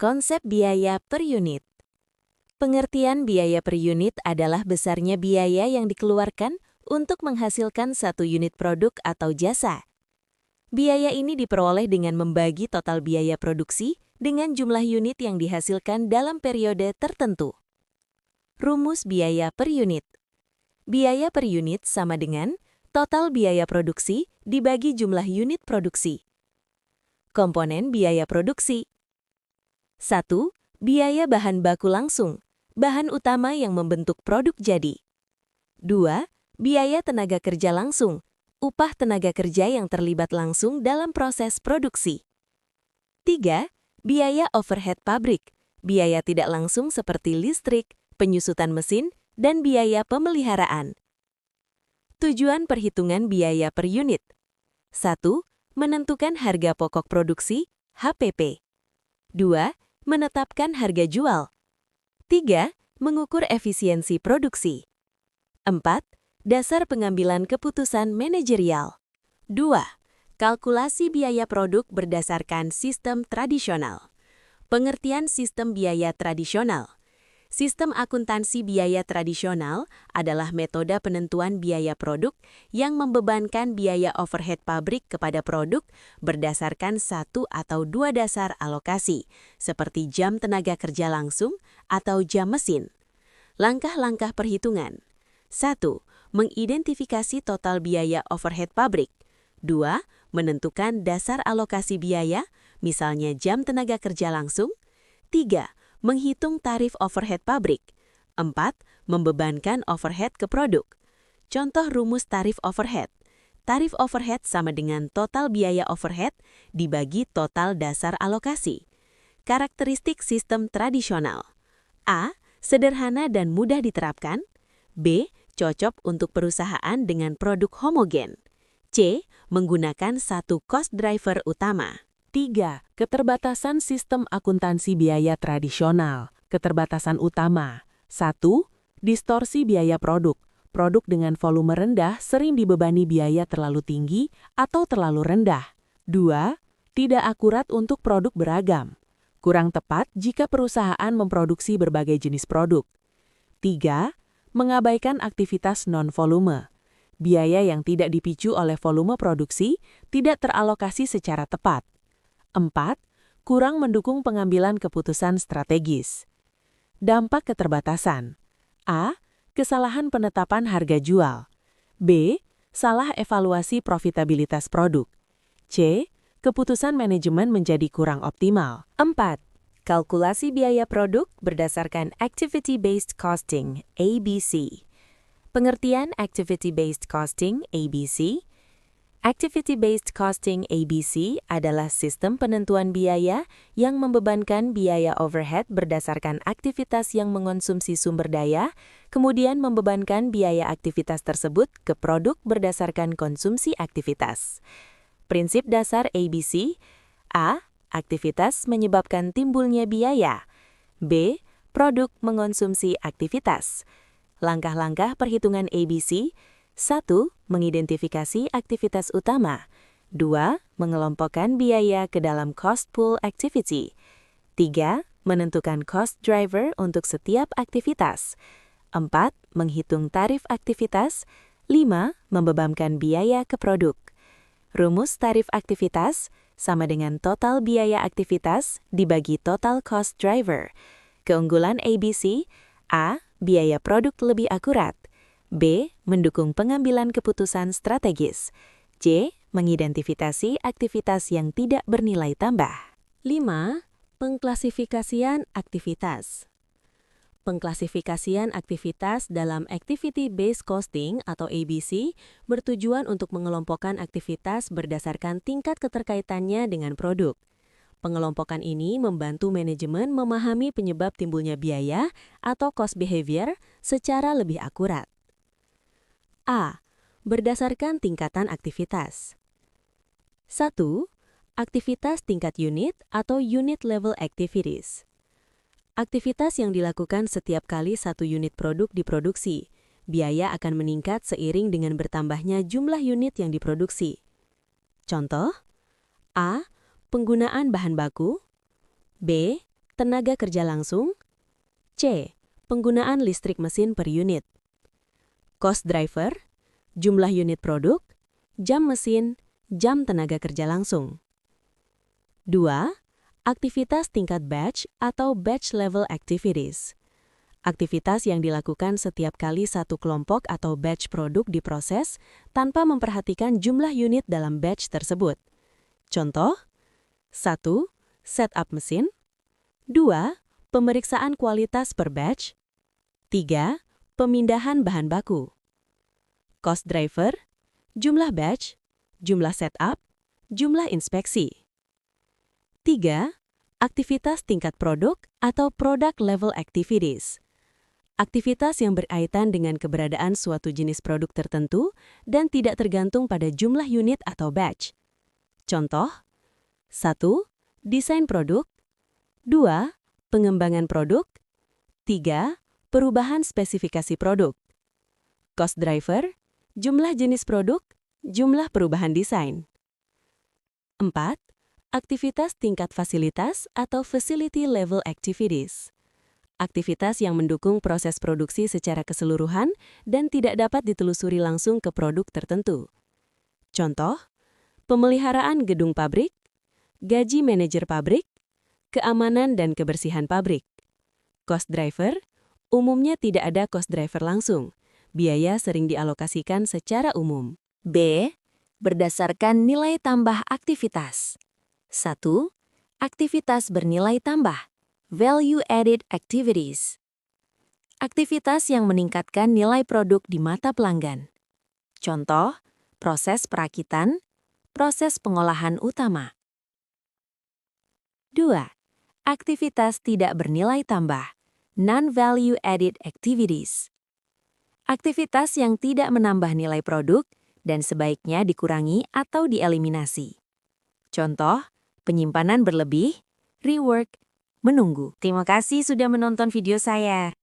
Konsep biaya per unit. Pengertian biaya per unit adalah besarnya biaya yang dikeluarkan untuk menghasilkan satu unit produk atau jasa. Biaya ini diperoleh dengan membagi total biaya produksi dengan jumlah unit yang dihasilkan dalam periode tertentu. Rumus biaya per unit. Biaya per unit sama dengan total biaya produksi dibagi jumlah unit produksi. Komponen biaya produksi. 1. Biaya bahan baku langsung, bahan utama yang membentuk produk jadi. 2. Biaya tenaga kerja langsung, upah tenaga kerja yang terlibat langsung dalam proses produksi. 3. Biaya overhead pabrik, biaya tidak langsung seperti listrik, penyusutan mesin, dan biaya pemeliharaan. Tujuan perhitungan biaya per unit. 1. Menentukan harga pokok produksi, HPP. 2. Menetapkan harga jual. 3. Mengukur efisiensi produksi. 4. Dasar pengambilan keputusan manajerial. 2. Kalkulasi biaya produk berdasarkan sistem tradisional. Pengertian sistem biaya tradisional. Sistem akuntansi biaya tradisional adalah metode penentuan biaya produk yang membebankan biaya overhead pabrik kepada produk berdasarkan satu atau dua dasar alokasi, seperti jam tenaga kerja langsung atau jam mesin. Langkah-langkah perhitungan. 1. Mengidentifikasi total biaya overhead pabrik. 2. Menentukan dasar alokasi biaya, misalnya jam tenaga kerja langsung. 3. Menghitung tarif overhead pabrik. 4. Membebankan overhead ke produk. Contoh rumus tarif overhead. Tarif overhead sama dengan total biaya overhead dibagi total dasar alokasi. Karakteristik sistem tradisional. A. Sederhana dan mudah diterapkan. B. Cocok untuk perusahaan dengan produk homogen. C. Menggunakan satu cost driver utama. 3. Keterbatasan sistem akuntansi biaya tradisional. Keterbatasan utama. 1. Distorsi biaya produk. Produk dengan volume rendah sering dibebani biaya terlalu tinggi atau terlalu rendah. 2. Tidak akurat untuk produk beragam. Kurang tepat jika perusahaan memproduksi berbagai jenis produk. 3. Mengabaikan aktivitas non-volume. Biaya yang tidak dipicu oleh volume produksi tidak teralokasi secara tepat. 4. Kurang mendukung pengambilan keputusan strategis. Dampak keterbatasan. A. Kesalahan penetapan harga jual. B. Salah evaluasi profitabilitas produk. C. Keputusan manajemen menjadi kurang optimal. 4. Kalkulasi biaya produk berdasarkan Activity-Based Costing, ABC. Pengertian Activity-Based Costing, ABC. Activity-Based Costing ABC adalah sistem penentuan biaya yang membebankan biaya overhead berdasarkan aktivitas yang mengonsumsi sumber daya, kemudian membebankan biaya aktivitas tersebut ke produk berdasarkan konsumsi aktivitas. Prinsip dasar ABC. A. Aktivitas menyebabkan timbulnya biaya. B. Produk mengonsumsi aktivitas. Langkah-langkah perhitungan ABC. 1. Mengidentifikasi aktivitas utama. 2. Mengelompokkan biaya ke dalam cost pool activity. 3. Menentukan cost driver untuk setiap aktivitas. 4. Menghitung tarif aktivitas. 5. Membebankan biaya ke produk. Rumus tarif aktivitas sama dengan total biaya aktivitas dibagi total cost driver. Keunggulan ABC. A. Biaya produk lebih akurat. B. Mendukung pengambilan keputusan strategis. C. Mengidentifikasi aktivitas yang tidak bernilai tambah. 5. Pengklasifikasian aktivitas. Pengklasifikasian aktivitas dalam Activity-Based Costing atau ABC bertujuan untuk mengelompokkan aktivitas berdasarkan tingkat keterkaitannya dengan produk. Pengelompokan ini membantu manajemen memahami penyebab timbulnya biaya atau cost behavior secara lebih akurat. A. Berdasarkan tingkatan aktivitas. 1. Aktivitas tingkat unit atau unit level activities. Aktivitas yang dilakukan setiap kali satu unit produk diproduksi. Biaya akan meningkat seiring dengan bertambahnya jumlah unit yang diproduksi. Contoh: A. Penggunaan bahan baku. B. tenaga kerja langsung. C. Penggunaan listrik mesin per unit. Cost driver, jumlah unit produk, jam mesin, jam tenaga kerja langsung. 2. Aktivitas tingkat batch atau batch level activities. Aktivitas yang dilakukan setiap kali satu kelompok atau batch produk diproses tanpa memperhatikan jumlah unit dalam batch tersebut. Contoh, 1. Setup mesin. 2. Pemeriksaan kualitas per batch. 3. Pemindahan bahan baku. Cost driver, jumlah batch, jumlah setup, jumlah inspeksi. 3. Aktivitas tingkat produk atau product level activities. Aktivitas yang berkaitan dengan keberadaan suatu jenis produk tertentu dan tidak tergantung pada jumlah unit atau batch. Contoh, 1. Desain produk. 2. Pengembangan produk. 3. Perubahan spesifikasi produk. Cost driver, jumlah jenis produk, jumlah perubahan desain. 4. Aktivitas tingkat fasilitas atau facility level activities. Aktivitas yang mendukung proses produksi secara keseluruhan dan tidak dapat ditelusuri langsung ke produk tertentu. Contoh, pemeliharaan gedung pabrik, gaji manajer pabrik, keamanan dan kebersihan pabrik. Cost driver, umumnya tidak ada cost driver langsung. Biaya sering dialokasikan secara umum. B. Berdasarkan nilai tambah aktivitas. 1. Aktivitas bernilai tambah. Value-added activities. Aktivitas yang meningkatkan nilai produk di mata pelanggan. Contoh, proses perakitan, proses pengolahan utama. 2. Aktivitas tidak bernilai tambah. Non-value-added activities. Aktivitas yang tidak menambah nilai produk dan sebaiknya dikurangi atau dieliminasi. Contoh, penyimpanan berlebih, rework, menunggu. Terima kasih sudah menonton video saya.